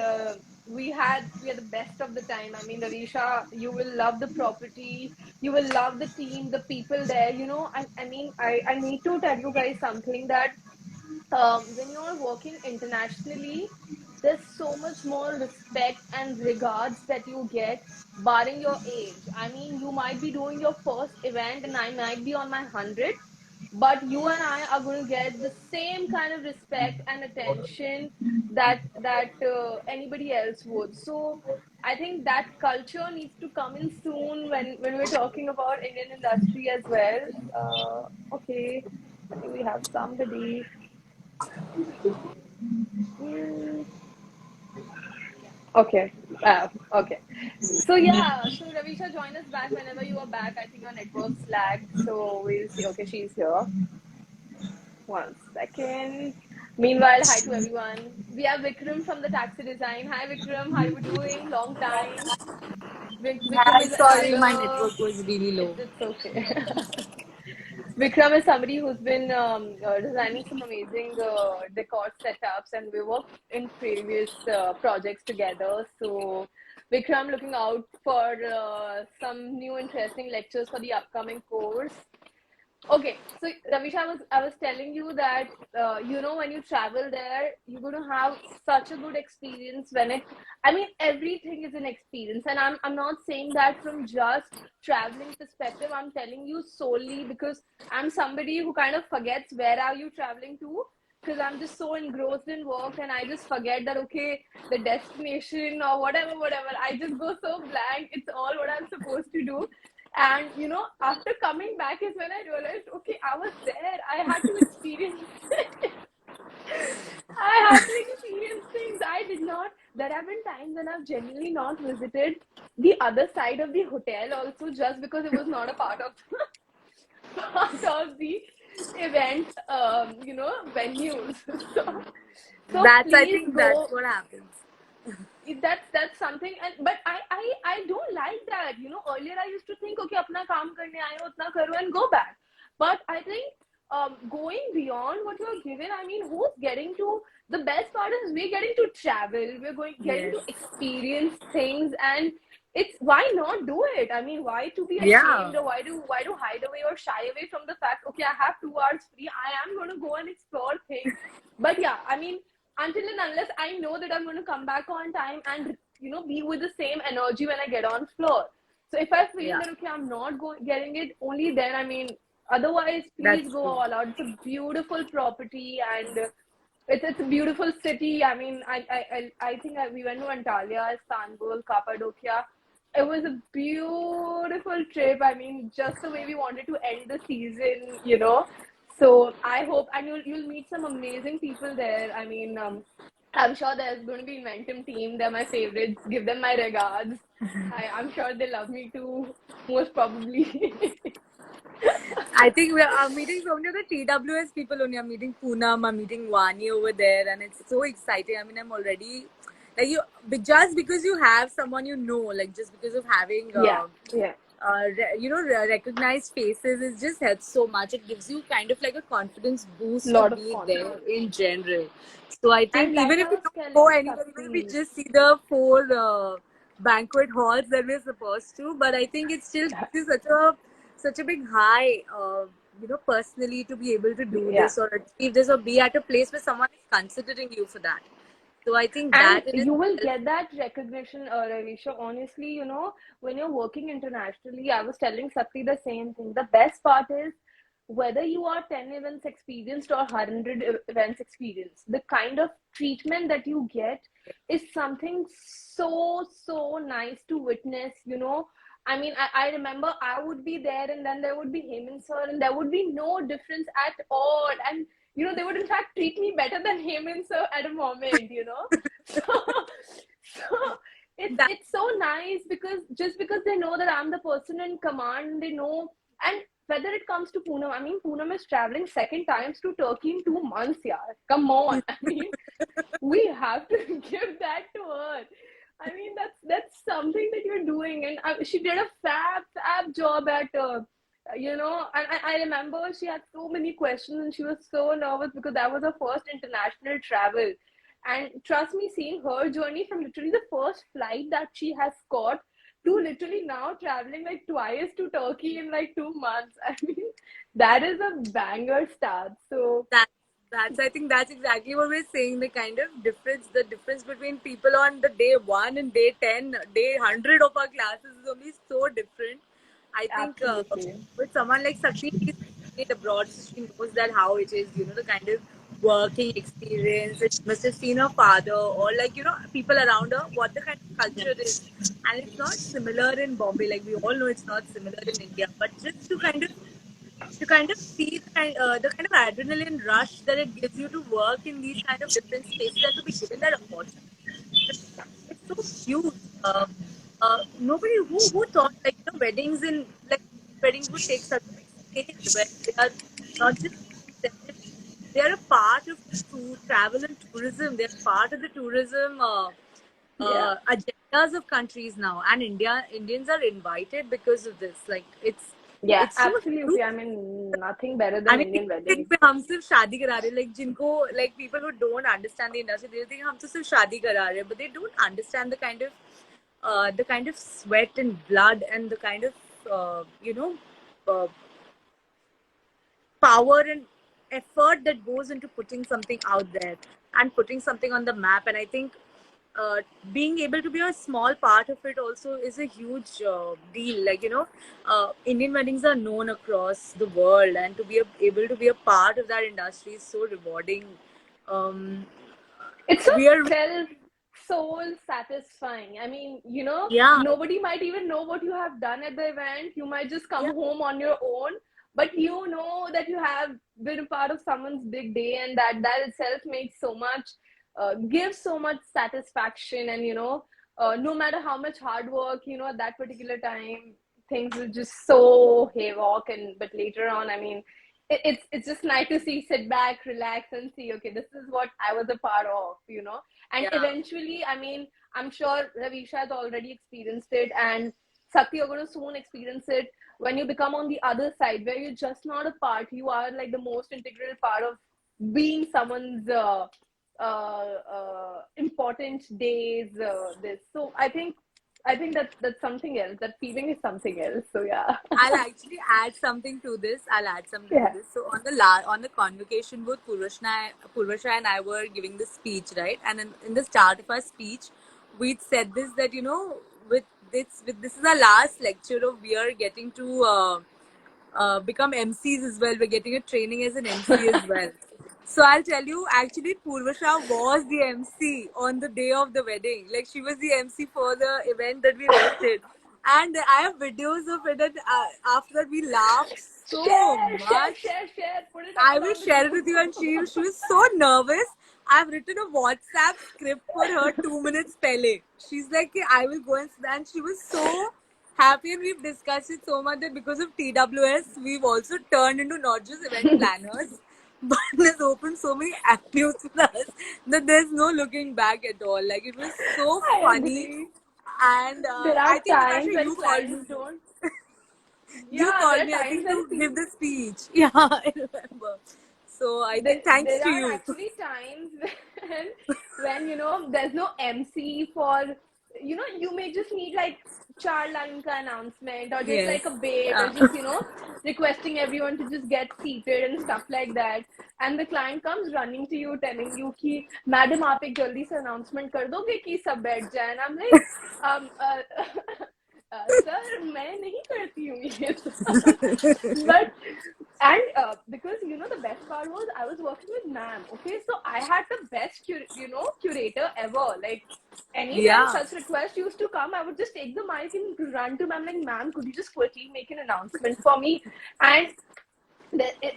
we had the best of the time. I mean, Ravisha, you will love the property, you will love the team, the people there. I need to tell you guys something that when you're working internationally, there's so much more respect and regards that you get, barring your age. I mean, you might be doing your first event, and I might be on my 100th. but you and I are going to get the same kind of respect and attention that anybody else would. So I think that culture needs to come in soon when we're talking about Indian industry as well. Okay, I think we have somebody. Hmm. Okay. Okay. So yeah, so Ravisha, join us back whenever you are back. I think our network's lagged, so we'll see. Okay, she's here. 1 second. Meanwhile, hi to everyone. We have Vikram from the Taxi Design. Hi Vikram, how are you doing? Long time. Vikram Hi, is sorry, my another. network was really low. It's okay. Vikram is somebody who's been designing some amazing decor setups, and we worked in previous projects together. So, Vikram, looking out for some new interesting lectures for the upcoming course. Okay, so Ravisha, I was telling you that when you travel there, you're going to have such a good experience when it. I mean, everything is an experience, and I'm not saying that from just traveling perspective. I'm telling you solely because I'm somebody who kind of forgets where are you traveling to, because I'm just so engrossed in work and I just forget that okay, the destination or whatever. I just go so blank. It's all what I'm supposed to do. And after coming back is when I realized, okay, I was there. I had to experience it. I had to experience things I did not. There have been times when I've genuinely not visited the other side of the hotel also just because it was not a part of part of the event venues. So I please think that's go. what happens. That's something. And but I don't like that. Earlier I used to think, okay, apna kaam karne aaye ho, utna karo and go back. But I think going beyond what you're given, I mean, who's getting to the best part is we're getting to travel, we're going getting Yes. to experience things, and it's why not do it? I mean, why to be Yeah. ashamed, or why to hide away or shy away from the fact, okay, I have 2 hours free, I am going to go and explore things. But yeah, I mean, until and unless I know that I'm going to come back on time and be with the same energy when I get on floor. So if I feel Yeah. that okay, I'm not getting it, only then. I mean, otherwise, please That's go true. all out. It's a beautiful property, and it's a beautiful city. I mean, I think we went to Antalya, Istanbul, Cappadocia. It was a beautiful trip. I mean, just the way we wanted to end the season. So I hope, and you'll meet some amazing people there. I mean, I'm sure there's going to be Inventum team. They're my favorites. Give them my regards. I'm sure they love me too, most probably. I think I'm meeting so many of the TWS people only. I'm meeting Poonam, I'm meeting Vani over there, and it's so exciting. I mean, I'm already like you, but just because you have someone like just because of having Yeah, yeah, recognized faces, it just helps so much. It gives you kind of like a confidence boost to lot of be there confidence. in general. So I think And like even if I we was don't go telling anywhere, even if we Sakti, just see the four banquet halls that we're supposed to, but I think it still gives you such a big high, personally to be able to do yeah. this or achieve this or be at a place where someone is considering you for that. So I think And that in you will itself, get that recognition, Ravisha. Honestly, when you're working internationally, I was telling Sakti the same thing. The best part is whether you are 10 events experienced or 100 events experienced, the kind of treatment that you get is something so nice to witness. I mean, I remember I would be there, and then there would be him and sir, and there would be no difference at all. And they would in fact treat me better than him and sir at a moment. So, so that it's so nice because just because they know that I'm the person in command, they know. And whether it comes to Poonam, I mean, Poonam is traveling second times to Turkey in 2 months. Yeah, come on. I mean, we have to give that to her. I mean, that's something that you're doing, and she did a fab job at. And I remember she had so many questions and she was so nervous because that was her first international travel. And trust me, seeing her journey from literally the first flight that she has caught to literally now traveling like twice to Turkey in like 2 months. I mean, that is a banger start. So, that that's I think that's exactly what we're saying. The difference between people on the day 1 and day 10, day 100 of our classes is only so different. I think absolutely. with someone like Sakti, stayed abroad, so she knows that how it is, the kind of working experience that she must have seen her father or like, people around her, what the kind of culture is. And it's not similar in Bombay. Like we all know it's not similar in India, but just to kind of see the kind of adrenaline rush that it gives you to work in these kind of different spaces and to be given that opportunity. It's so huge. Nobody who thought like weddings in like weddings would take such a big scale where they are not just celebrations, they are a part of travel and tourism. They're part of the tourism Yeah. agendas of countries now, and Indians are invited because of this. Like Yeah, it's so huge. absolutely. I mean, nothing better I than mean, Indian people think weddings. कि हम सिर्फ शादी करा रहे हैं, like जिनको like people who don't understand the industry, they think हम तो सिर्फ शादी करा रहे हैं, but they don't understand the kind of sweat and blood and the kind of uh, power and effort that goes into putting something out there and putting something on the map. And I think being able to be a small part of it also is a huge deal. Like, Indian weddings are known across the world, and to be able to be a part of that industry is so rewarding. Um, It's so we are, self soul satisfying. I mean, yeah, nobody might even know what you have done at the event. You might just come yeah, home on your own, but you know that you have been a part of someone's big day, and that itself makes so much, gives so much satisfaction. And no matter how much hard work, at that particular time, things were just so haywalk. And but later on, I mean, it's just nice to see, sit back, relax, and see, okay, this is what I was a part of, and yeah. eventually, I mean, I'm sure Ravisha has already experienced it, and Sakti, you're going to soon experience it when you become on the other side, where you're just not a part, you are like the most integral part of being someone's important days. This, so I think that's something else. That feeling is something else. So yeah. I'll actually add something to this. I'll add something to Yeah. this. So on the convocation, both Purvasha and I were giving this speech, right? And in the start of our speech, we'd said this that with this is our last lecture of we are getting to become MCs as well. We're getting a training as an MC as well. So I'll tell you, actually, Purvasha was the MC on the day of the wedding. Like she was the MC for the event that we hosted, and I have videos of it. And after that, we laughed so Share, share, much. share, share. Put it I all will on the share it with you. And group. she was so nervous. I've written a WhatsApp script for her 2 minutes pele. She's like, "Okay, I will go and she was so happy, and we've discussed it so much that because of TWS, we've also turned into not just event planners, but has opened so many avenues for us that there's no looking back at all. Like it was so I funny, agree. and There I are think times Natasha, when you called me. clients don't. You Yeah, there called are me, I times think, when to people give the speech. Yeah, I remember. So I there, think thanks there to are you. actually times when there's no MC for, you may just need like char line ka announcement, or just Yes. like a bait, or Yeah. just requesting everyone to just get seated and stuff like that. And the client comes running to you telling you ki madam aap ek jaldi se announcement kar doge ki sab baith jaye. And I'm like, sir, मैं नहीं करती हूँ ये सब. But because the best part was I was working with ma'am. Okay, so I had the best curator ever. Like anytime Yeah. such request used to come, I would just take the mic and run to ma'am, like, ma'am, could you just quickly make an announcement for me? And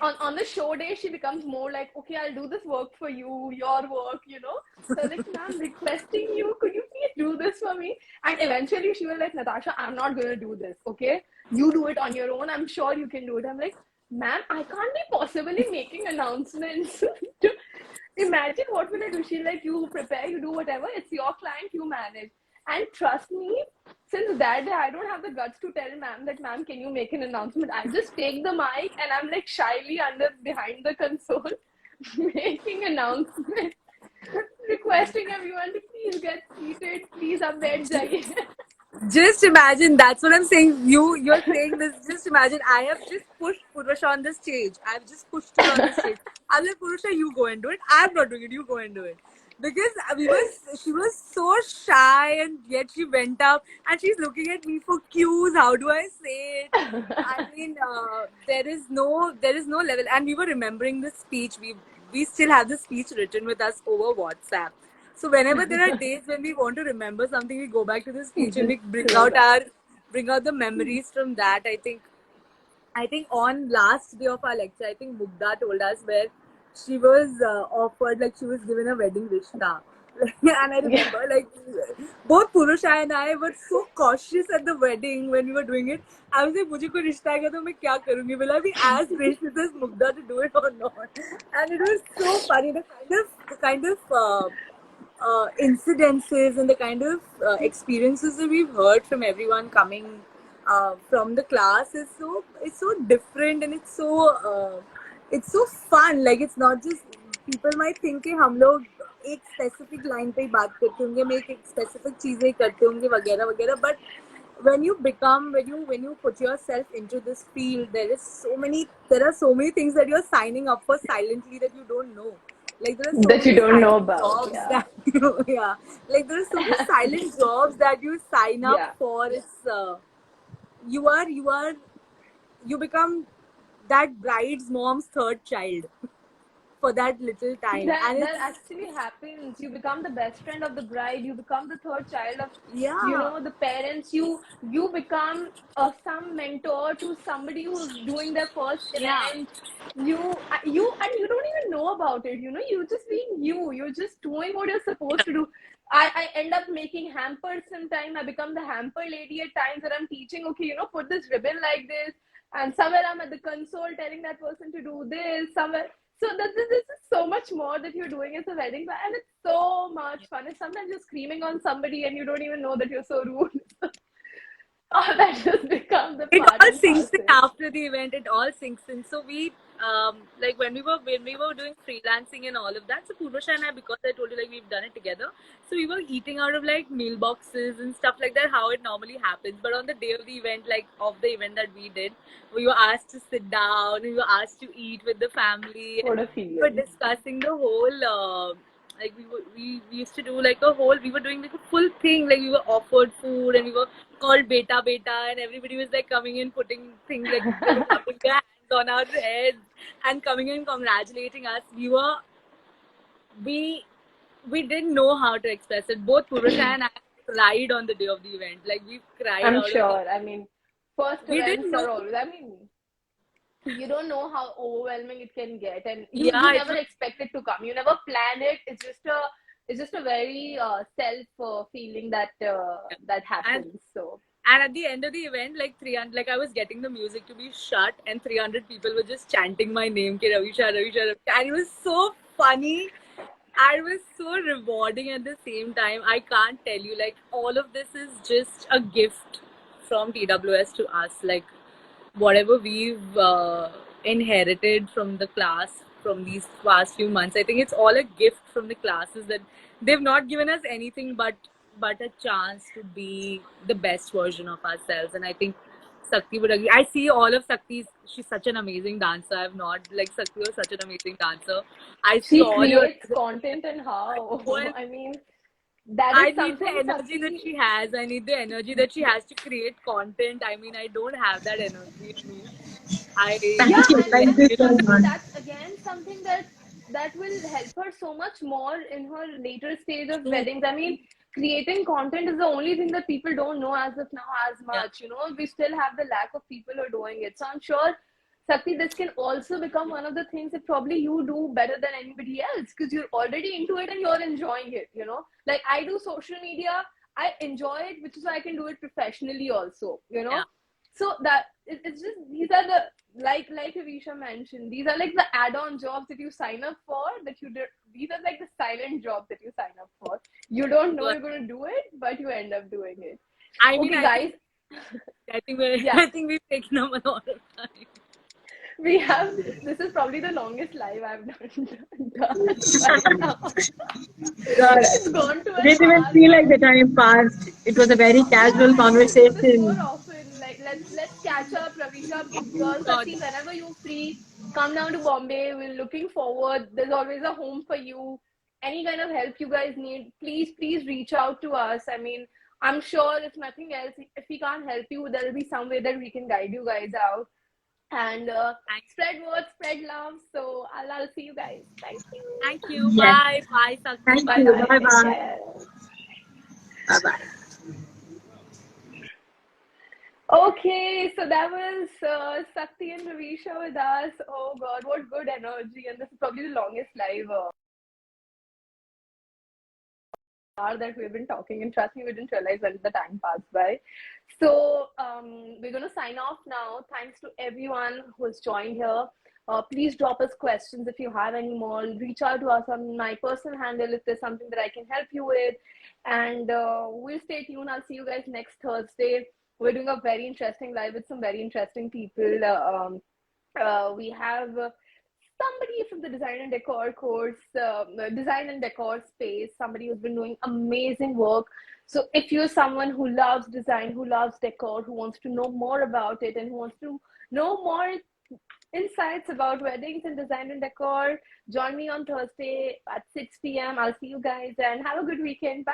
on the show day, she becomes more like, okay, I'll do this work for you, your work. So like, ma'am, requesting you, could you please do this for me? And eventually she was like, Natasha, I'm not gonna do this, okay? You do it on your own. I'm sure you can do it. I'm like, ma'am, I can't be possibly making announcements. Imagine what will I do? She's like, you prepare, you do whatever. It's your client, you manage. And trust me, since that day, I don't have the guts to tell ma'am that, ma'am, can you make an announcement? I just take the mic and I'm like shyly behind the console, making announcements, requesting everyone to please get seated, please up bed jaiye. Just imagine, that's what I'm saying. You're saying this. Just imagine, I have just pushed Purvasha on the stage. I've just pushed her on the stage. I'm like, Purvasha, you go and do it. I'm not doing it. You go and do it. because she was so shy, and yet she went up and she's looking at me for cues. How do I say it? I mean, there is no level, and we were remembering the speech. We still have the speech written with us over WhatsApp. So whenever there are days when we want to remember something, we go back to the speech and we Just throw that. bring out the memories from that. I think on last day of our lecture, I think Mugda told us where she was offered, like she was given a wedding rishta. And I Yeah. remember, like, both Purusha and I were so cautious at the wedding when we were doing it. I was like, मुझे कोई रिश्ता आएगा तो मैं क्या करूँगी? Will I be as gracious as Mugda to do it or not? And it was so funny. The kind of incidences and the kind of experiences that we've heard from everyone coming from the class is so different, and it's so fun. Like, it's not just, people might think कि हम लोग एक specific line पे ही बात करते होंगे, हम एक specific चीजें करते होंगे वगैरह वगैरह, but when you put yourself into this field, there are so many things that you're signing up for silently that you don't know. Like, there are so That you many don't know silent about. jobs Yeah. that yeah, like there are so many silent jobs that you sign up Yeah. for. It's you are you become that bride's mom's third child for that little time, and That it's actually happens. You become the best friend of the bride. You become the third child of, yeah, the parents. You become some mentor to somebody who's doing their first yeah, event. You don't even know about it. You're just being you. You're just doing what you're supposed to do. I end up making hampers sometime. I become the hamper lady at times that I'm teaching. Okay, put this ribbon like this, and somewhere I'm at the console telling that person to do this. Somewhere, so this is so much more that you're doing as a wedding, and it's so much fun. And sometimes you're screaming on somebody and you don't even know that you're so rude. All that just becomes a it part all and sinks in parcel. after the event. It all sinks in. So we like when we were doing freelancing and all of that. So Purusha and I, because I told you, like, we've done it together. So we were eating out of like mailboxes and stuff like that, how it normally happens. But on the day of the event, like of the event that we did, we were asked to sit down. We were asked to eat with the family, and What a we were feeling. discussing the whole. Like we used to do like a whole, we were doing like a full thing, like we were offered food and we were called beta beta, and everybody was like coming in, putting things, like they were rubbing their hands on our heads and coming in congratulating us. We we didn't know how to express it. Both Purusha and I cried on the day of the event. Like, we cried I'm out of the, sure. I mean, first we didn't events know. are always, I mean, you don't know how overwhelming it can get, and you Yeah, it never was. expect it to come. You never plan it. It's just a very self feeling that and happens. So and at the end of the event, like 300, like I was getting the music to be shut, and 300 people were just chanting my name, Ki Ravisha, Ravisha, Ravisha. And it was so funny. And it was so rewarding at the same time. I can't tell you, like, all of this is just a gift from TWS to us. Like, whatever we've inherited from the class from these past few months, I think it's all a gift from the classes, that they've not given us anything but a chance to be the best version of ourselves. And I think Sakti would agree. I see all of Sakti's, she's such an amazing dancer. I've not, like, Sakti was such an amazing dancer. I see she all your, creates content, and how and I mean, that is I need the something energy that Sakti. she has. I need the energy that she has to create content. I mean, I don't have that energy in me. Yeah, Thank you. I Thank you and so trust me, much. that's again something that will help her so much more in her later stage of true. weddings. I mean, creating content is the only thing that people don't know as of now as Yeah, much. We still have the lack of people who are doing it. So I'm sure, Sakti, this can also become one of the things that probably you do better than anybody else, because you're already into it and you're enjoying it. Like, I do social media, I enjoy it, which is why I can do it professionally also. yeah, So that it's just, these are the, like Avisha mentioned, these are like the add-on jobs that you sign up for, that you did. These are like the silent jobs that you sign up for. You don't know but you're going to do it, but you end up doing it. I mean, Okay, guys. Yeah, I think we've taken up a lot of time. we have. This is probably the longest live I've done right now. God, It's gone to I an didn't even hour. feel like the time passed. It was a very Yeah, casual and we should do this more conversation. often. Like, let's catch up, Ravisha. Girls, God, Sakti, whenever you're free, come down to Bombay. We're looking forward. There's always a home for you. any kind of help you guys need, please reach out to us. I mean, I'm sure if nothing else, if we can't help you, there'll be some way that we can guide you guys out. And spread word, spread love. So I'll see you guys. Thank you. Thank you. Yes. Bye. Bye, Sakti. Thank Bye, you. Bye. Bye Take bye. care. Bye bye. Okay, so that was Sakti and Ravisha with us. Oh God, what good energy! And this is probably the longest live hour that we've been talking. And trust me, we didn't realize when the time passed by. So we're going to sign off now. Thanks to everyone who's joined here. Please drop us questions if you have any more. Reach out to us on my personal handle if there's something that I can help you with. And we'll stay tuned. I'll see you guys next Thursday. We're doing a very interesting live with some very interesting people. We have somebody from the design and decor course, design and decor space, somebody who's been doing amazing work. So if you're someone who loves design, who loves decor, who wants to know more about it, and who wants to know more insights about weddings and design and decor, join me on Thursday at 6 p.m. I'll see you guys and have a good weekend. Bye.